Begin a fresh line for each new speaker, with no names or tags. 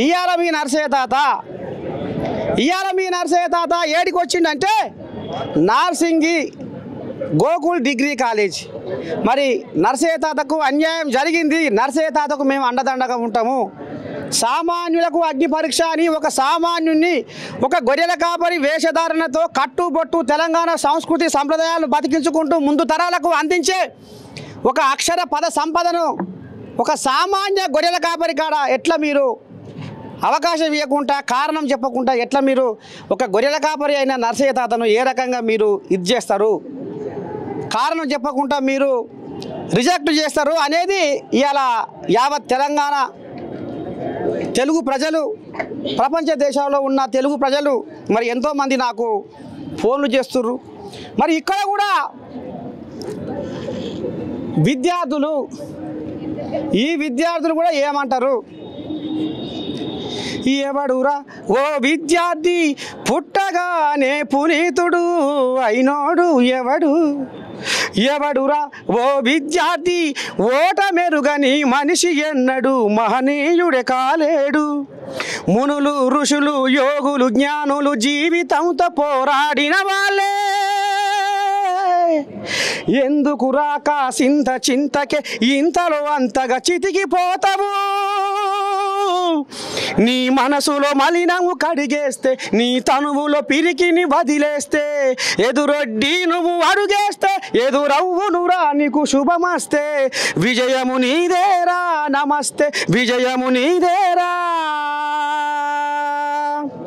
ఇవాళ మీ నర్సయ్య తాత ఏడికి వచ్చిండంటే నార్సింగి గోకుల్ డిగ్రీ కాలేజ్. మరి నర్సయ్య తాతకు అన్యాయం జరిగింది, నర్సయ్య తాతకు మేము అండదండగా ఉంటాము. సామాన్యులకు అగ్ని పరీక్ష అని ఒక సామాన్యుని ఒక గొర్రెల కాపరి వేషధారణతో కట్టుబొట్టు తెలంగాణ సంస్కృతి సంప్రదాయాలను బతికించుకుంటూ ముందు తరాలకు అందించే ఒక అక్షర పద సంపదను ఒక సామాన్య గొర్రెల కాపరి కాడ ఎట్లా మీరు అవకాశం ఇవ్వకుండా, కారణం చెప్పకుండా ఎట్లా మీరు ఒక గొర్రెల కాపరి అయిన నర్సయ్య తాతను ఏ రకంగా మీరు ఇది చేస్తారు, కారణం చెప్పకుండా మీరు రిజెక్ట్ చేస్తారు అనేది ఇవాళ యావత్ తెలంగాణ తెలుగు ప్రజలు, ప్రపంచ దేశాల్లో ఉన్న తెలుగు ప్రజలు మరి ఎంతోమంది నాకు ఫోన్లు చేస్తుర్రు. మరి ఇక్కడ కూడా విద్యార్థులు కూడా ఏమంటారు, ఎవడురా ఓ విద్యార్థి పుట్టగానే పునీతుడు అయినోడు ఎవడురా ఓ విద్యార్థి ఓట మెరుగని మనిషి ఎన్నడు మహనీయుడే కాలేడు. మునులు ఋషులు యోగులు జ్ఞానులు జీవితంతో పోరాడిన వాళ్ళే ఎందుకు రాక చింతకే ఇంతలో అంతగా చితికిపోతావు. నీ మనసులో మలినము కడిగేస్తే, నీ తనువులో పిరికిని వదిలేస్తే, ఎదురొడ్డి నువ్వు అడుగేస్తే ఎదురవ్వునురా నీకు శుభమస్తే. విజయము నీదేరా నమస్తే, విజయము నీదేరా